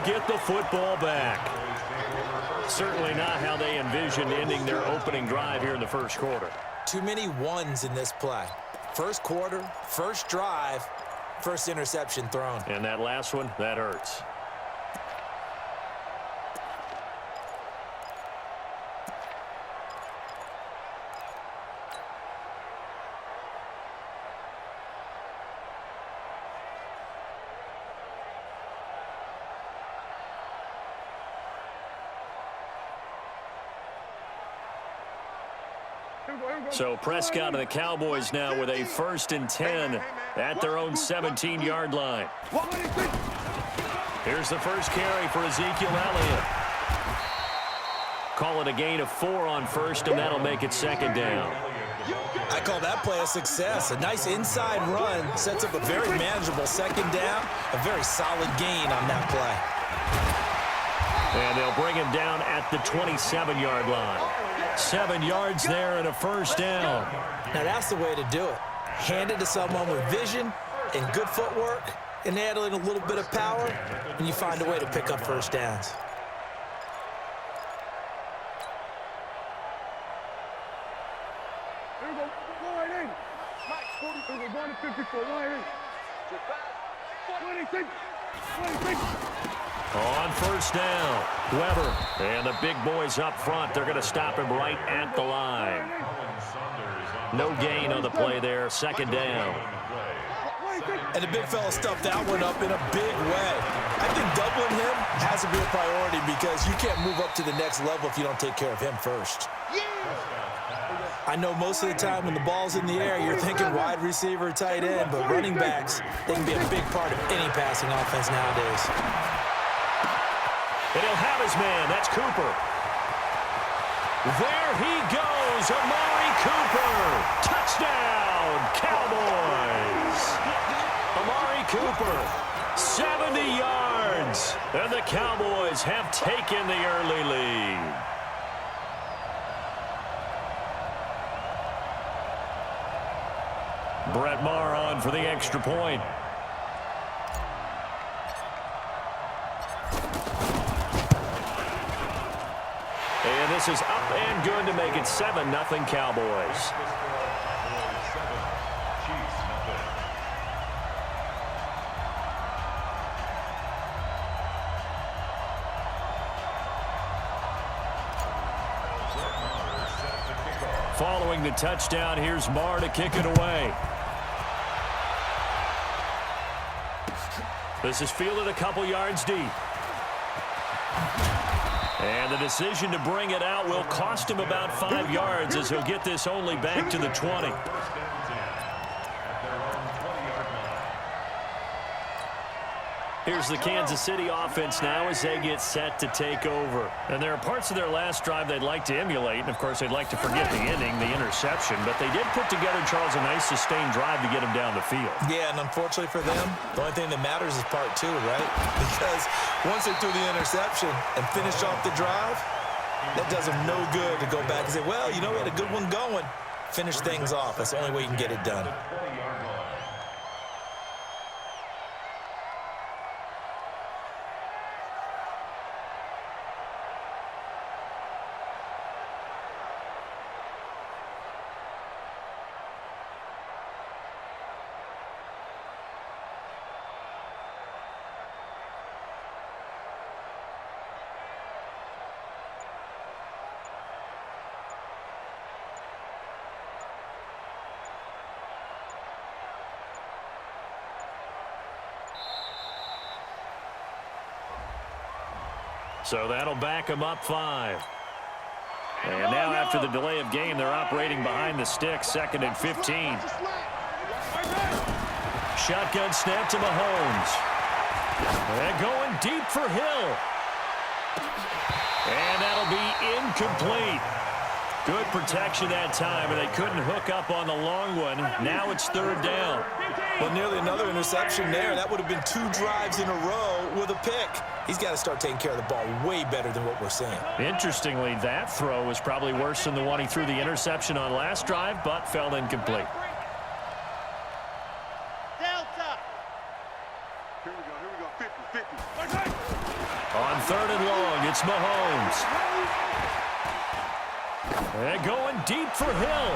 get the football back. Certainly not how they envisioned ending their opening drive here in the first quarter. Too many ones in this play. First quarter, first drive, first interception thrown. And that last one, that hurts. So Prescott and the Cowboys now with a 1st and 10 at their own 17-yard line. Here's the first carry for Ezekiel Elliott. Call it a gain of 4 on first, and that'll make it 2nd down. I call that play a success. A nice inside run sets up a very manageable 2nd down. A very solid gain on that play. And they'll bring him down at the 27-yard line. 7 yards there and a 1st down. Now that's the way to do it. Hand it to someone with vision and good footwork and add in a little bit of power, and you find a way to pick up 1st downs. Here we go. Go right in. Mike, 40. Here we go. Going to 54. Go right in. 26. 26. On 1st down, Weber. And the big boys up front. They're going to stop him right at the line. No gain on the play there. 2nd down. And the big fella stuffed that one up in a big way. I think doubling him has to be a priority because you can't move up to the next level if you don't take care of him first. I know most of the time when the ball's in the air, you're thinking wide receiver, tight end, but running backs, they can be a big part of any passing offense nowadays. And he'll have his man. That's Cooper. There he goes. Amari Cooper. Touchdown, Cowboys. Amari Cooper, 70 yards. And the Cowboys have taken the early lead. Brett Maher on for the extra point. And this is up and good to make it 7-0 Cowboys. Following the touchdown, here's Maher to kick it away. This is fielded a couple yards deep. And the decision to bring it out will cost him about 5 yards as he'll get this only back to the 20. Here's the Kansas City offense now as they get set to take over. And there are parts of their last drive they'd like to emulate. And, of course, they'd like to forget the ending, the interception. But they did put together, Charles, a nice sustained drive to get him down the field. Yeah, and unfortunately for them, the only thing that matters is part 2, right? Because once they threw the interception and finished off the drive, that does them no good to go back and say, well, you know, we had a good one going. Finish things off. That's the only way you can get it done. So that'll back them up 5. And now after the delay of game, they're operating behind the sticks, 2nd and 15. Shotgun snap to Mahomes. They're going deep for Hill. And that'll be incomplete. Good protection that time, and they couldn't hook up on the long one. Now it's 3rd down. Well, nearly another interception there. That would have been 2 drives in a row with a pick. He's got to start taking care of the ball way better than what we're seeing. Interestingly, that throw was probably worse than the one he threw the interception on last drive, but fell incomplete. Delta. Here we go. 50. On third and long, it's Mahomes. And going deep for Hill.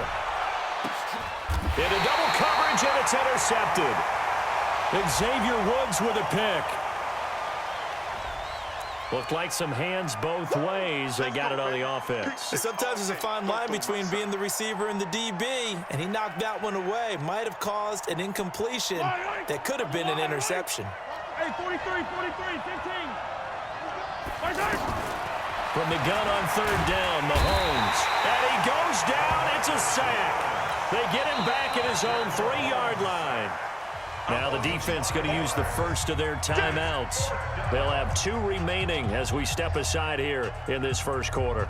Into double coverage, and it's intercepted. Xavier Woods with a pick. Looked like some hands both ways. They got it on the offense. And sometimes there's a fine line between being the receiver and the DB, and he knocked that one away. Might have caused an incompletion that could have been an interception. Hey, 43, 15. From the gun on third down, Mahomes. And he goes down. It's a sack. They get him back at his own 3-yard line. Now the defense going to use the first of their timeouts. They'll have 2 remaining as we step aside here in this first quarter.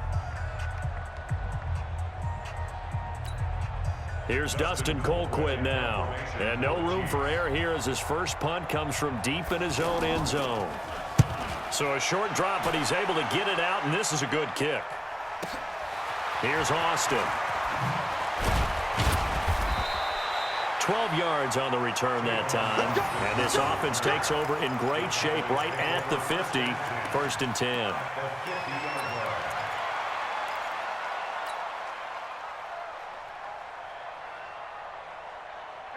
Here's Dustin Colquitt now. And no room for error here as his first punt comes from deep in his own end zone. So a short drop, but he's able to get it out, and this is a good kick. Here's Austin. 12 yards on the return that time. And this offense takes over in great shape right at the 50. 1st and 10.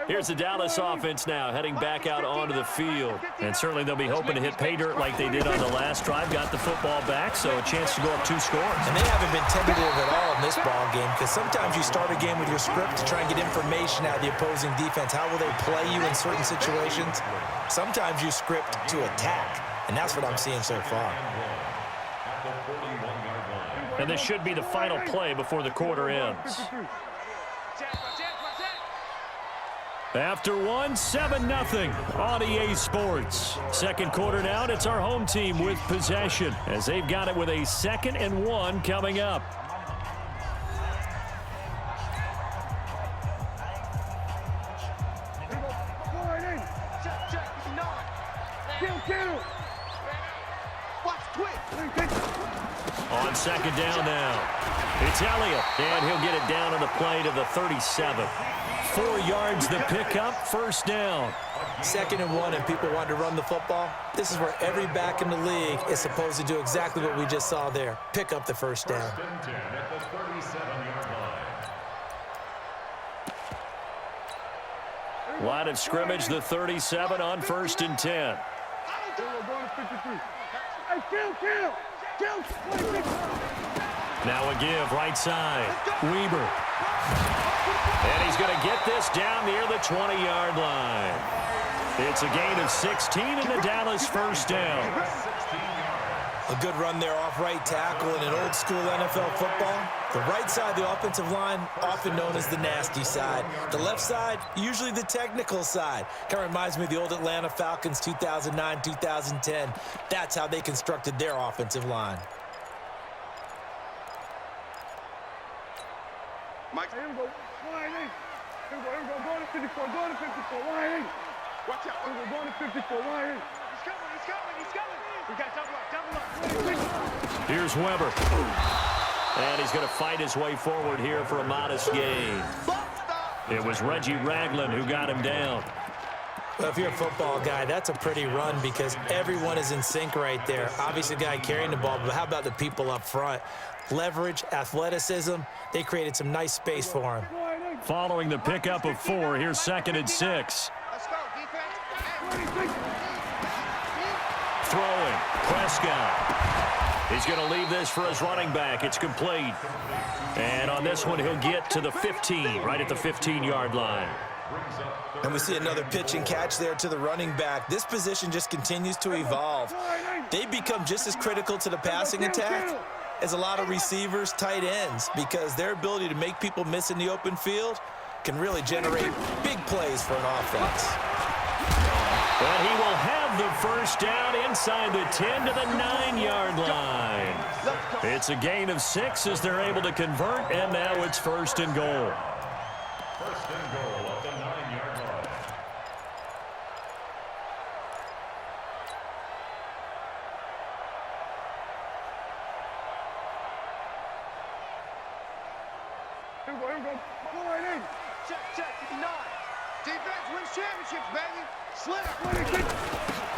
Here's the Dallas offense now heading back out onto the field. And certainly they'll be hoping to hit pay dirt like they did on the last drive. Got the football back, so a chance to go up 2 scores. And they haven't been tentative at all in this ball game, because sometimes you start a game with your script to try and get information out of the opposing defense. How will they play you in certain situations? Sometimes you script to attack, and that's what I'm seeing so far. And this should be the final play before the quarter ends. After one, 7-0 on EA Sports. Second quarter now, and it's our home team with possession as they've got it with a 2nd and 1 coming up. On 2nd down now, it's Elliott, and he'll get it down on the play to the 37. 4 yards the pickup, 1st down. 2nd and 1, and people want to run the football. This is where every back in the league is supposed to do exactly what we just saw there. Pick up the 1st down. Line of scrimmage, the 37 on 1st and 10. Now a give, right side. Weber. And he's going to get this down near the 20-yard line. It's a gain of 16 and the Dallas 1st down. A good run there off right tackle in an old-school NFL football. The right side of the offensive line, often known as the nasty side. The left side, usually the technical side. Kind of reminds me of the old Atlanta Falcons 2009, 2010. That's how they constructed their offensive line. Mike. Here we go. Line 8. Here we go. Going to 54. Going to 54. Line 8. Watch out. Here we go. Going to 54. Line 8. He's coming. We got double up. Here's Weber. And he's going to fight his way forward here for a modest gain. It was Reggie Ragland who got him down. Well, if you're a football guy, that's a pretty run because everyone is in sync right there. Obviously, the guy carrying the ball, but how about the people up front? Leverage, athleticism, they created some nice space for him. Following the pickup of 4, here's 2nd and 6. Let's go, defense. Throwing, Prescott. He's going to leave this for his running back. It's complete. And on this one, he'll get to the 15, right at the 15-yard line. And we see another pitch and catch there to the running back. This position just continues to evolve. They become just as critical to the passing attack as a lot of receivers, tight ends, because their ability to make people miss in the open field can really generate big plays for an offense. But he will have the 1st down inside the 10 to the 9-yard line. It's a gain of 6 as they're able to convert, and now it's 1st and goal. 1st and goal at the 9-yard line. Here we go. Line 8. Check. 59. Defense wins championships, baby. Slip.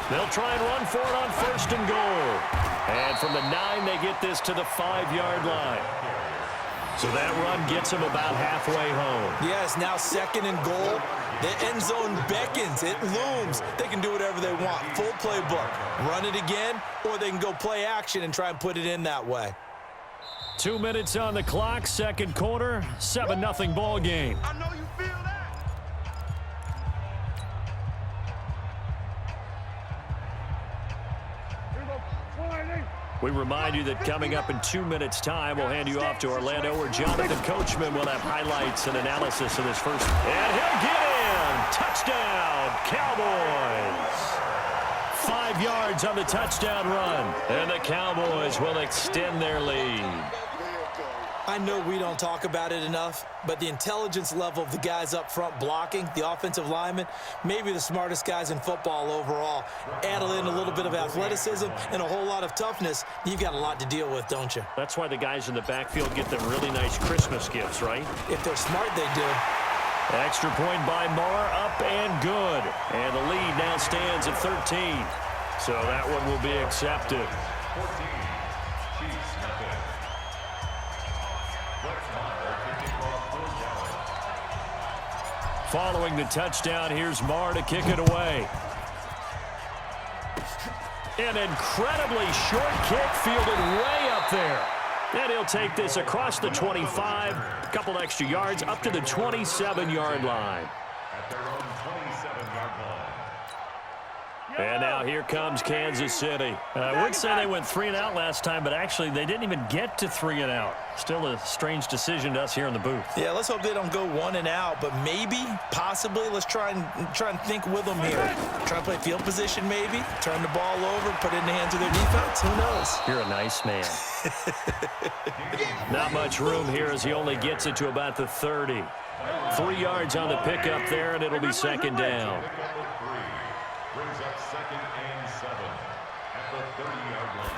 They'll try and run for it on 1st and goal. And from the 9, they get this to the 5-yard line. So that run gets them about halfway home. Yes, now 2nd and goal. The end zone beckons. It looms. They can do whatever they want. Full playbook. Run it again, or they can go play action and try and put it in that way. 2 minutes on the clock, 2nd quarter, 7-0 ball game. I know you feel that. We remind you that coming up in 2 minutes' time, we'll hand you off to Orlando, where Jonathan Coachman will have highlights and analysis of this first. And he'll get in! Touchdown, Cowboys! 5 yards on the touchdown run. And the Cowboys will extend their lead. I know we don't talk about it enough, but the intelligence level of the guys up front blocking, the offensive linemen, maybe the smartest guys in football overall. Add in a little bit of athleticism and a whole lot of toughness, you've got a lot to deal with, don't you? That's why the guys in the backfield get them really nice Christmas gifts, right? If they're smart, they do. Extra point by Marr, up and good. And the lead now stands at 13. So that one will be accepted. Following the touchdown, here's Marr to kick it away. An incredibly short kick fielded way up there. And he'll take this across the 25, a couple extra yards up to the 27-yard line. At their own 27-yard line. And now here comes Kansas City. I would say they went 3 and out last time, but actually they didn't even get to 3 and out. Still a strange decision to us here in the booth. Yeah, let's hope they don't go 1 and out, but maybe, possibly, let's try and think with them here. Try to play field position maybe, turn the ball over, put it in the hands of their defense. Who knows? You're a nice man. Not much room here as he only gets it to about the 30. 3 yards on the pickup there, and it'll be 2nd down. Brings up 2nd and 7 at the 30-yard line.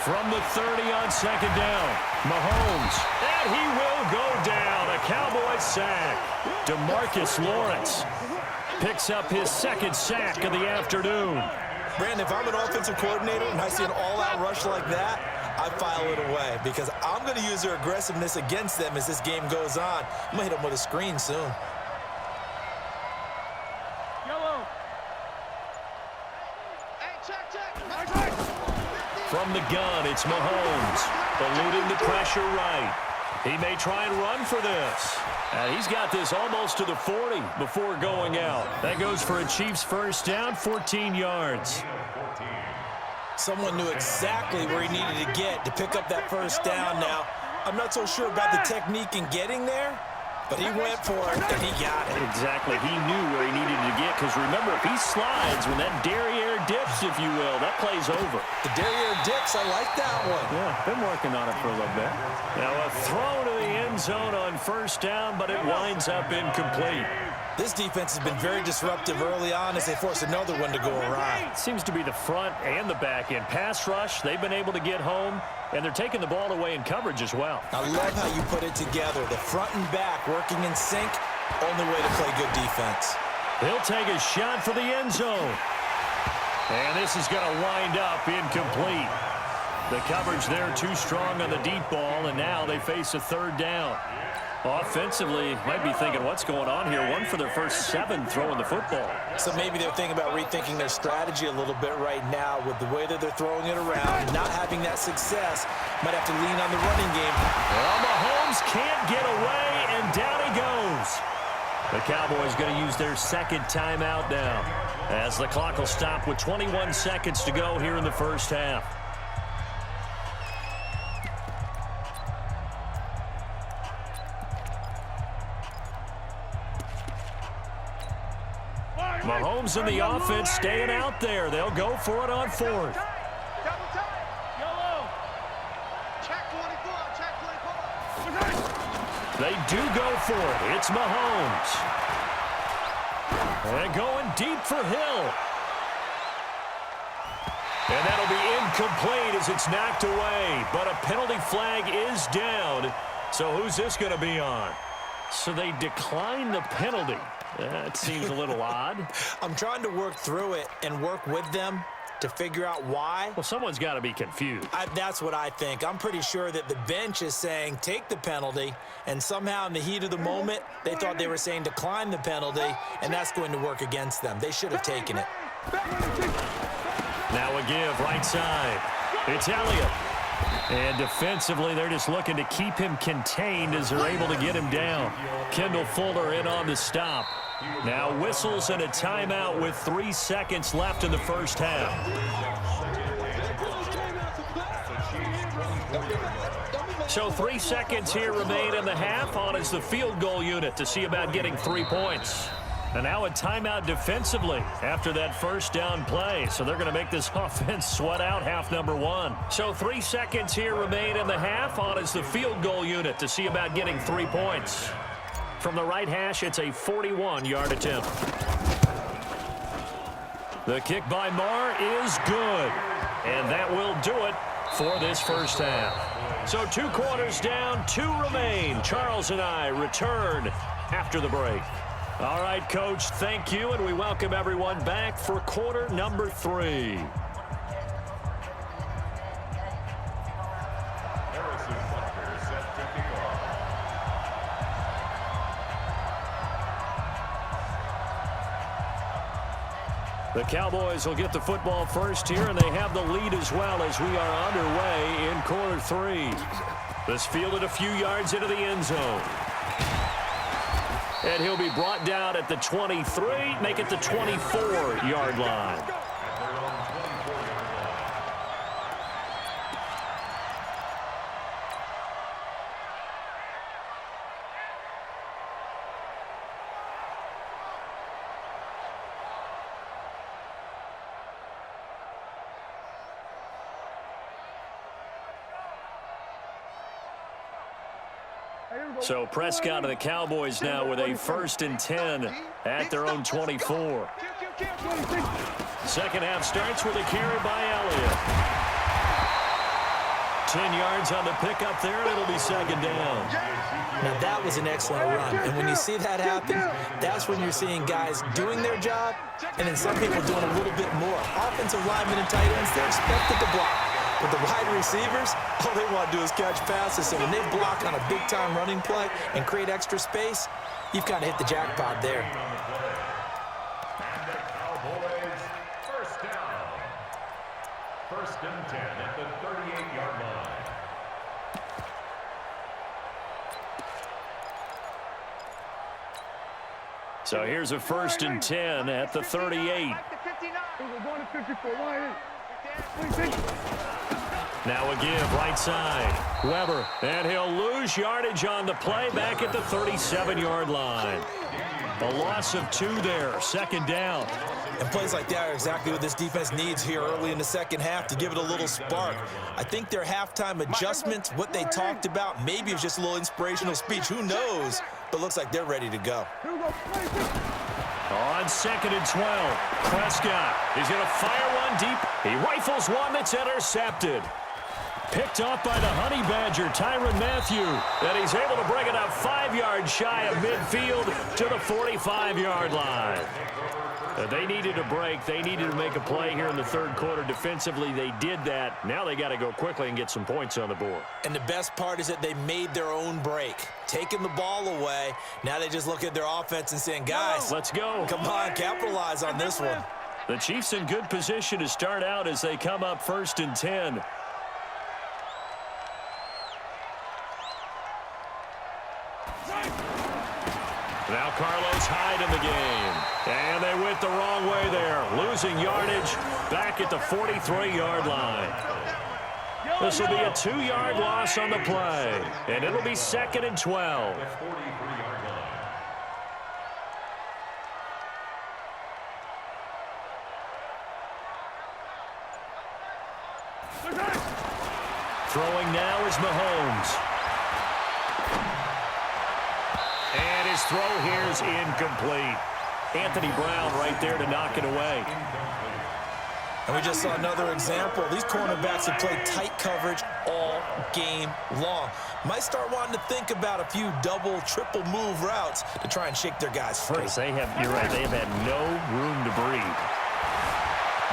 From the 30 on 2nd down, Mahomes, and he will go down. A Cowboys sack. DeMarcus Lawrence picks up his 2nd sack of the afternoon. Brandon, if I'm an offensive coordinator and I see an all-out rush like that, I file it away because I'm going to use their aggressiveness against them as this game goes on. I'm going to hit them with a screen soon. From the gun, it's Mahomes, eluding the pressure right. He may try and run for this. And he's got this almost to the 40 before going out. That goes for a Chiefs first down, 14 yards. Someone knew exactly where he needed to get to pick up that first down now. I'm not so sure about the technique in getting there, but he went for it, and he got it. Exactly. He knew where he needed to get, because remember, if he slides, when that derriere dips, if you will, that play's over. The derriere dips, I like that one. Yeah, been working on it for a little bit. Now a throw to the end zone on first down, but it winds up incomplete. This defense has been very disruptive early on as they force another one to go awry. Seems to be the front and the back end. Pass rush, they've been able to get home, and they're taking the ball away in coverage as well. I love how you put it together. The front and back working in sync, only way to play good defense. He'll take a shot for the end zone. And this is going to wind up incomplete. The coverage there too strong on the deep ball, and now they face a 3rd down. Offensively, might be thinking, what's going on here? 1 for their first 7 throwing the football. So maybe they're thinking about rethinking their strategy a little bit right now with the way that they're throwing it around, not having that success. Might have to lean on the running game. Well, Mahomes can't get away, and down he goes. The Cowboys going to use their 2nd timeout now, as the clock will stop with 21 seconds to go here in the first half. Mahomes and the offense staying out there. They'll go for it on 4th. Double time. Yellow. Check 24. Check 24. They do go for it. It's Mahomes. And going deep for Hill. And that'll be incomplete as it's knocked away. But a penalty flag is down. So who's this going to be on? So they decline the penalty. That seems a little odd. I'm trying to work through it and work with them. to figure out why? Well, someone's got to be confused. That's what I think. I'm pretty sure that the bench is saying take the penalty, and somehow in the heat of the moment, they thought they were saying decline the penalty, and that's going to work against them. They should have taken it. Now a give, right side. It's Elliott. And defensively, they're just looking to keep him contained as they're able to get him down. Kendall Fuller in on the stop. Now whistles and a timeout with 3 seconds left in the first half. So 3 seconds here remain in the half. On is the field goal unit to see about getting 3 points. And now a timeout defensively after that first down play. So they're going to make this offense sweat out half number 1. So 3 seconds here remain in the half. On is the field goal unit to see about getting 3 points. From the right hash, it's a 41-yard attempt. The kick by Marr is good. And that will do it for this first half. So 2 quarters down, 2 remain. Charles and I return after the break. All right, Coach, thank you, and we welcome everyone back for quarter number 3. The Cowboys will get the football first here, and they have the lead as well as we are underway in quarter 3. This fielded a few yards into the end zone. And he'll be brought down at the 23, make it the 24-yard line. So Prescott and the Cowboys now with a 1st and 10 at their own 24. Second half starts with a carry by Elliott. 10 yards on the pickup there, and it'll be 2nd down. Now that was an excellent run, and when you see that happen, that's when you're seeing guys doing their job, and then some people doing a little bit more. Offensive linemen and tight ends, they're expected to block. But the wide receivers, all they want to do is catch passes. And when they block on a big-time running play and create extra space, you've kind of hit the jackpot there. And the Cowboys, 1st down. 1st and 10 at the 38-yard line. So here's a 1st and 10 at the 38. Now a give, right side. Weber, and he'll lose yardage on the play back at the 37-yard line. A loss of 2 there, 2nd down. And plays like that are exactly what this defense needs here early in the second half to give it a little spark. I think their halftime adjustments, what they talked about, maybe it was just a little inspirational speech. Who knows? But looks like they're ready to go. On 2nd and 12, Prescott. He's going to fire one deep. He rifles one that's intercepted. Picked off by the Honey Badger, Tyrann Mathieu. And he's able to bring it up 5 yards shy of midfield to the 45-yard line. They needed a break. They needed to make a play here in the 3rd quarter. Defensively, they did that. Now they got to go quickly and get some points on the board. And the best part is that they made their own break. Taking the ball away. Now they just look at their offense and saying, guys, let's go. Come on, capitalize on this one. The Chiefs in good position to start out as they come up 1st and 10. Now Carlos Hyde in the game. And they went the wrong way there. Losing yardage back at the 43-yard line. This will be a 2-yard loss on the play. And it'll be 2nd and 12. Throwing now is Mahomes. And his throw here is incomplete. Anthony Brown right there to knock it away. And we just saw another example. These cornerbacks have played tight coverage all game long. Might start wanting to think about a few double, triple move routes to try and shake their guys free. You're right, they have had no room to breathe.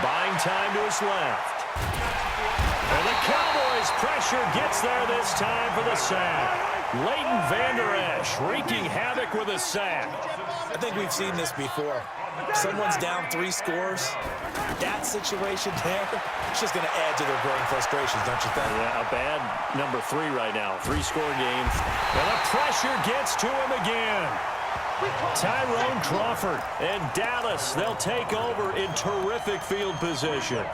Buying time to his left. And the Cowboys pressure gets there this time for the sack. Leighton Vander Esch wreaking havoc with a sack. I think we've seen this before. Someone's down 3 scores. That situation there, it's just going to add to their growing frustrations, don't you think? Yeah, a bad number 3 right now. 3-score game. And the pressure gets to him again. Tyrone Crawford and Dallas, they'll take over in terrific field position.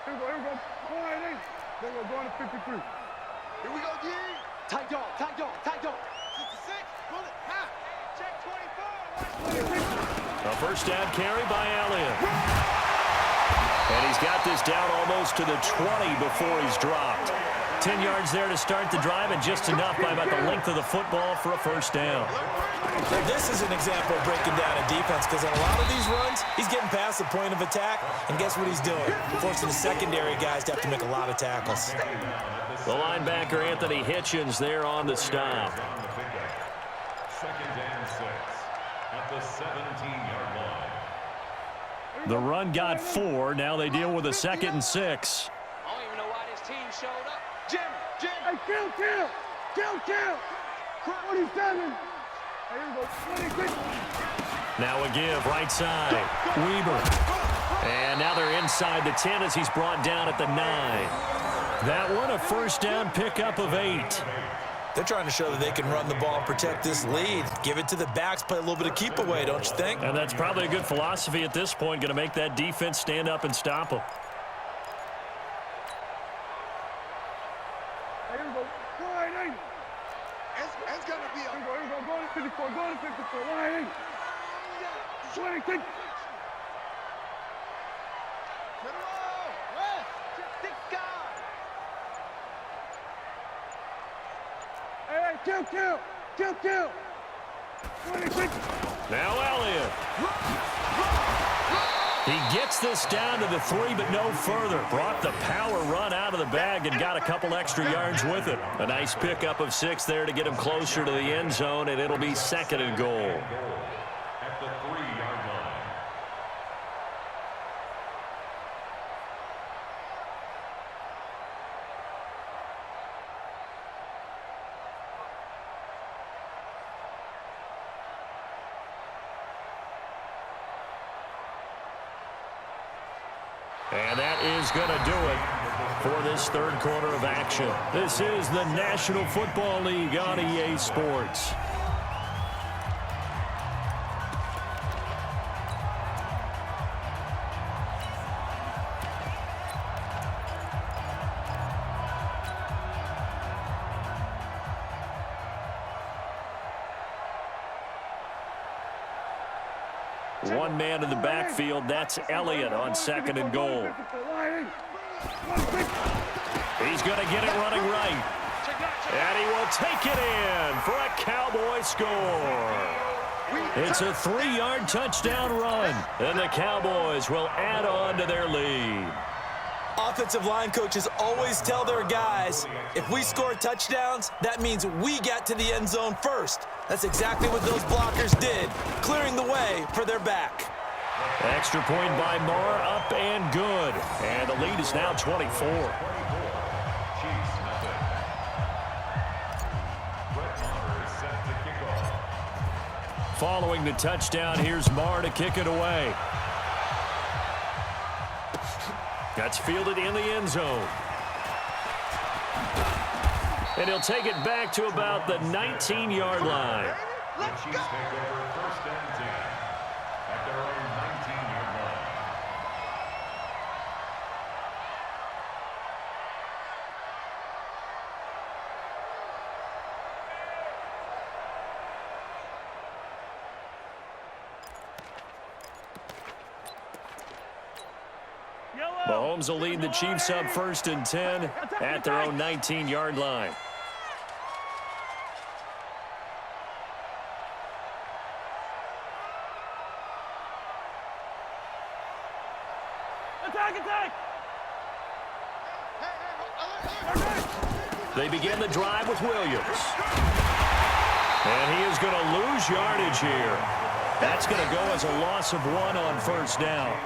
Here we go. Then we're going to 53. Here we go, D. Tight dog. 66, pull it, half. Check 24. A first down carry by Elliott. And he's got this down almost to the 20 before he's dropped. 10 yards there to start the drive, and just enough by about the length of the football for a first down. Now, this is an example of breaking down a defense, because in a lot of these runs, he's getting past the point of attack, and guess what he's doing? Forcing the secondary guys to have to make a lot of tackles. The linebacker, Anthony Hitchens, there on the stop. Second and 6 at the 17-yard line. The run got 4. Now they deal with a 2nd and 6. I don't even know why this team showed up. Jim. Hey, kill. 27. Hey, here we go. 26. Now a give, right side. Weber. And now they're inside the 10 as he's brought down at the 9. That one a first down pickup of 8. They're trying to show that they can run the ball and protect this lead. Give it to the backs, play a little bit of keep away, don't you think? And that's probably a good philosophy at this point, going to make that defense stand up and stop them. Hey, here we go. Line 8. It's going to be a... Here we go. Go to 54. Line 8. 26. Hey, kill. 26. Now Elliott. He gets this down to the 3, but no further. Brought the power run out of the bag and got a couple extra yards with it. A nice pickup of 6 there to get him closer to the end zone, and it'll be 2nd and goal. At the 3-yard line. And that is going to do it for this third quarter of action. This is the National Football League on EA Sports. One man in the backfield, that's Elliott on 2nd and goal. He's going to get it running right. And he will take it in for a Cowboy score. It's a 3-yard touchdown run, and the Cowboys will add on to their lead. Offensive line coaches always tell their guys, if we score touchdowns, that means we get to the end zone first. That's exactly what those blockers did, clearing the way for their back. Extra point by Moore, up and good. And the lead is now 24. Following the touchdown, here's Marr to kick it away. That's fielded in the end zone. And he'll take it back to about the 19-yard line. The Chiefs take over first and 10 at their own 19-yard line. Mahomes will lead the Chiefs up first and 10 at their own 19-yard line. They begin the drive with Williams. And he is going to lose yardage here. That's going to go as a loss of 1 on first down.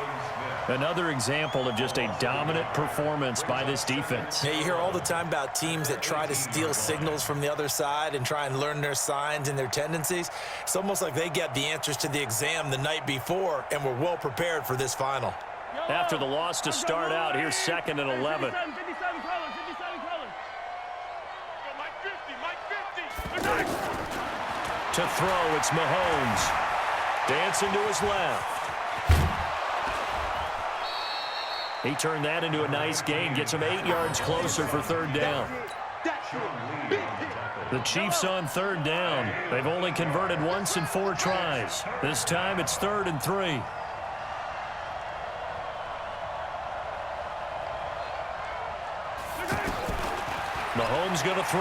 Another example of just a dominant performance by this defense. Yeah, you hear all the time about teams that try to steal signals from the other side and try and learn their signs and their tendencies. It's almost like they get the answers to the exam the night before and were well prepared for this final. After the loss to start out, here's 2nd and 11. To throw, it's Mahomes. Dancing to his left. He turned that into a nice gain. Gets him 8 yards closer for 3rd down. The Chiefs on 3rd down. They've only converted once in 4 tries. This time it's 3rd and 3. Mahomes going to throw.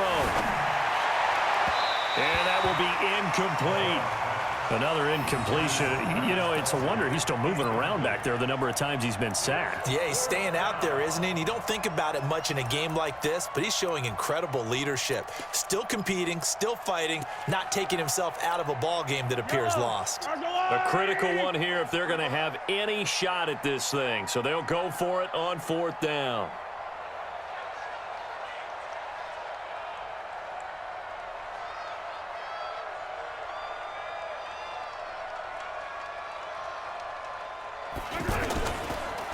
And that will be incomplete. Another incompletion. You know, it's a wonder he's still moving around back there the number of times he's been sacked. Yeah, he's staying out there, isn't he? And you don't think about it much in a game like this, but he's showing incredible leadership. Still competing, still fighting, not taking himself out of a ball game that appears lost. A critical one here if they're going to have any shot at this thing. So they'll go for it on 4th down.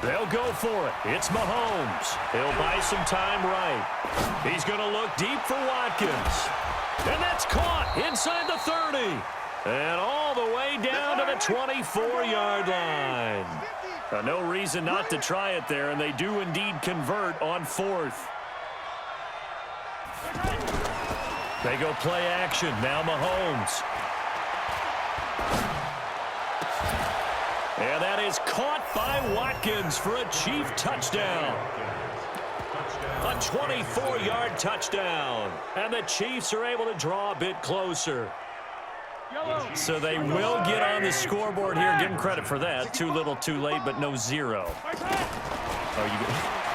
They'll go for it. It's Mahomes. He'll buy some time right. He's going to look deep for Watkins. And that's caught inside the 30. And all the way down to the 24-yard line. No reason not to try it there, and they do indeed convert on 4th. They go play action. Now Mahomes. And that is caught by Watkins for a Chief touchdown. A 24-yard touchdown. And the Chiefs are able to draw a bit closer. So they will get on the scoreboard here. Give them credit for that. Too little, too late, but no 0. Oh,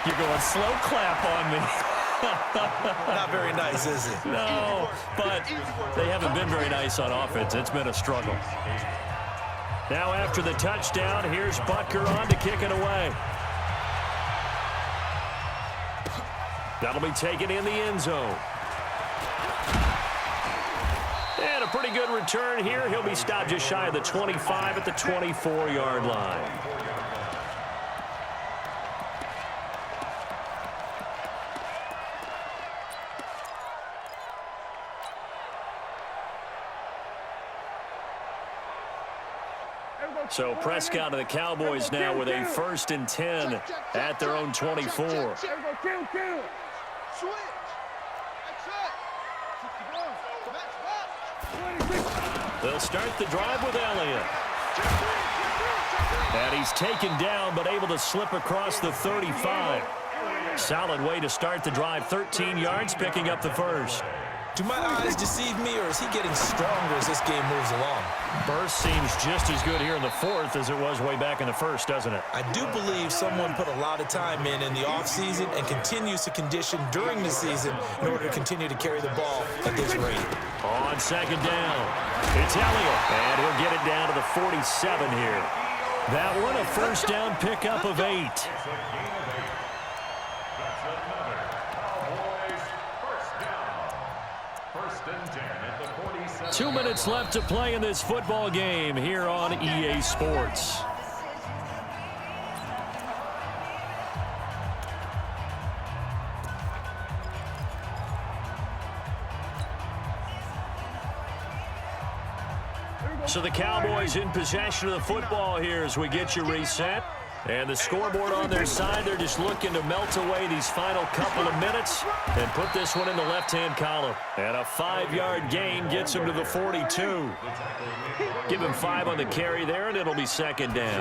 you're going slow clap on me. Not very nice, is it? No, but they haven't been very nice on offense. It's been a struggle. Now after the touchdown, here's Butker on to kick it away. That'll be taken in the end zone. And a pretty good return here. He'll be stopped just shy of the 25 at the 24-yard line. So Prescott of the Cowboys now with a 1st and 10 at their own 24. They'll start the drive with Elliott. And he's taken down but able to slip across the 35. Solid way to start the drive. 13 yards, picking up the 1st. Do my eyes deceive me, or is he getting stronger as this game moves along? Burst seems just as good here in the 4th as it was way back in the 1st, doesn't it? I do believe someone put a lot of time in the offseason and continues to condition during the season in order to continue to carry the ball at this rate. On 2nd down, it's Elliott, and he'll get it down to the 47 here. That one a 1st down pickup of 8. 2 minutes left to play in this football game here on EA Sports. So the Cowboys in possession of the football here as we get you reset. And the scoreboard on their side, they're just looking to melt away these final couple of minutes and put this one in the left-hand column. And a 5-yard gain gets him to the 42. Give him 5 on the carry there, and it'll be 2nd down.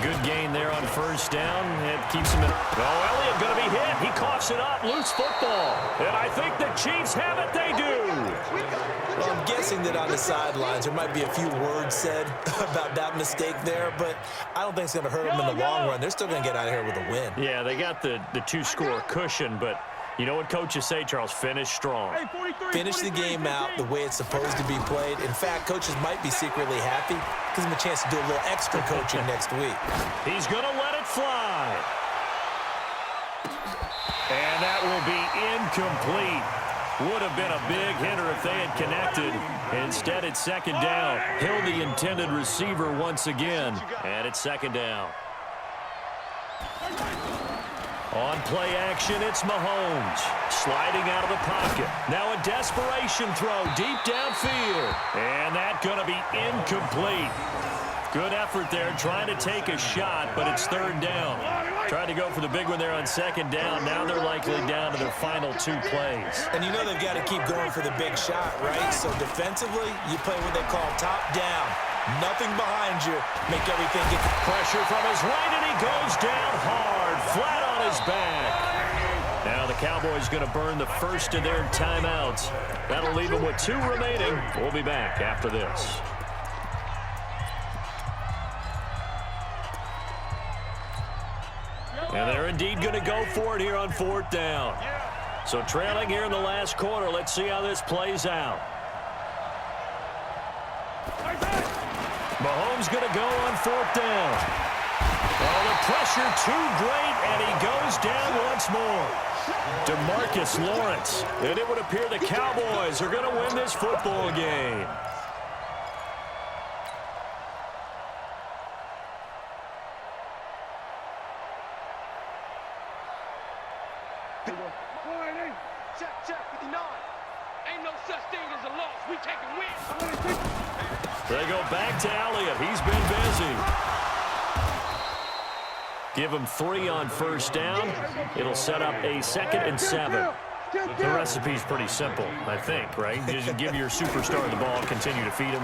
Good gain there on 1st down. It keeps him in. Oh, Elliott going to be hit. He coughs it up. Loose football. And I think the Chiefs have it. They do. Well, I'm guessing that on the sidelines there might be a few words said about that mistake there, but I don't think it's going to hurt them in the long run. They're still going to get out of here with a win. Yeah, they got the 2-score cushion, but You know what coaches say, Charles? Finish strong. Hey, 43, Finish the game out the way it's supposed to be played. In fact, coaches might be secretly happy. Gives them a chance to do a little extra coaching next week. He's going to let it fly. And that will be incomplete. Would have been a big hitter if they had connected. Instead, it's second down. Hill, the intended receiver once again. And it's second down. On play action, it's Mahomes. Sliding out of the pocket. Now a desperation throw deep downfield. And that's going to be incomplete. Good effort there, trying to take a shot, but it's third down. Tried to go for the big one there on second down. Now they're likely down to their final 2 plays. And you know they've got to keep going for the big shot, right? So defensively, you play what they call top down. Nothing behind you. Make everything get Pressure from his right, and he goes down hard, flat on his back. Now the Cowboys going to burn the first of their timeouts. That'll leave them with 2 remaining. We'll be back after this. And they're indeed going to go for it here on 4th down. So trailing here in the last quarter. Let's see how this plays out. Mahomes going to go on 4th down. Oh, the pressure too great, and he goes down once more. DeMarcus Lawrence. And it would appear the Cowboys are going to win this football game. Check, 59. Ain't no such thing as a loss. We taking wins. They go back to Elliott. He's been busy. Give him 3 on first down. It'll set up a 2nd and 7. The recipe's pretty simple, I think, right? Just give your superstar the ball, continue to feed him.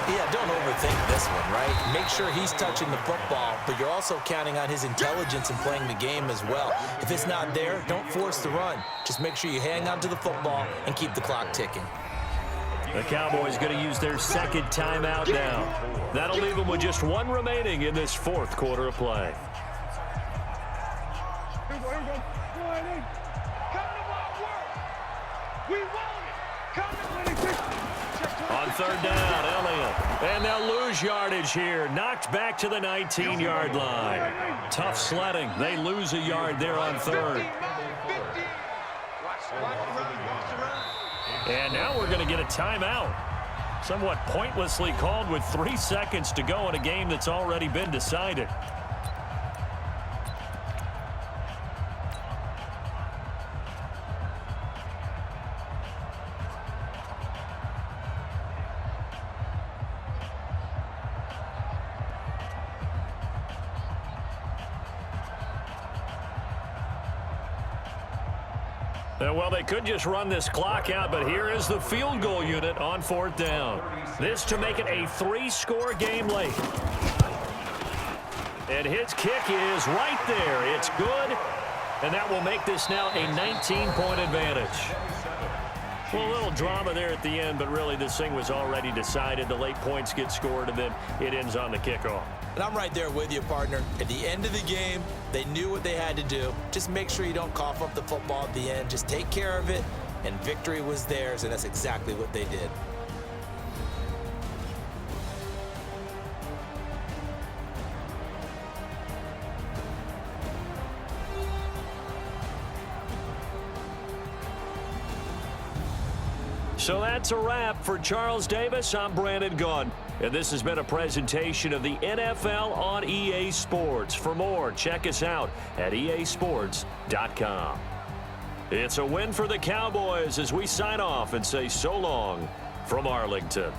Yeah, don't overthink this one, right? Make sure he's touching the football, but you're also counting on his intelligence in playing the game as well. If it's not there, don't force the run. Just make sure you hang on to the football and keep the clock ticking. The Cowboys going to use their 2nd timeout now. That'll leave them with just 1 remaining in this 4th quarter of play. On 3rd down, Elliott. And they'll lose yardage here. Knocked back to the 19-yard line. Tough sledding. They lose a yard there on 3rd. And now we're going to get a timeout. Somewhat pointlessly called with 3 seconds to go in a game that's already been decided. Well, they could just run this clock out, but here is the field goal unit on 4th down. This to make it a 3-score game late. And his kick is right there. It's good, and that will make this now a 19-point advantage. Well, a little drama there at the end, but really this thing was already decided. The late points get scored, and then it ends on the kickoff. And I'm right there with you, partner. At the end of the game, they knew what they had to do. Just make sure you don't cough up the football at the end. Just take care of it, and victory was theirs, and that's exactly what they did. So that's a wrap for Charles Davis. I'm Brandon Gunn. And this has been a presentation of the NFL on EA Sports. For more, check us out at easports.com. It's a win for the Cowboys as we sign off and say so long from Arlington.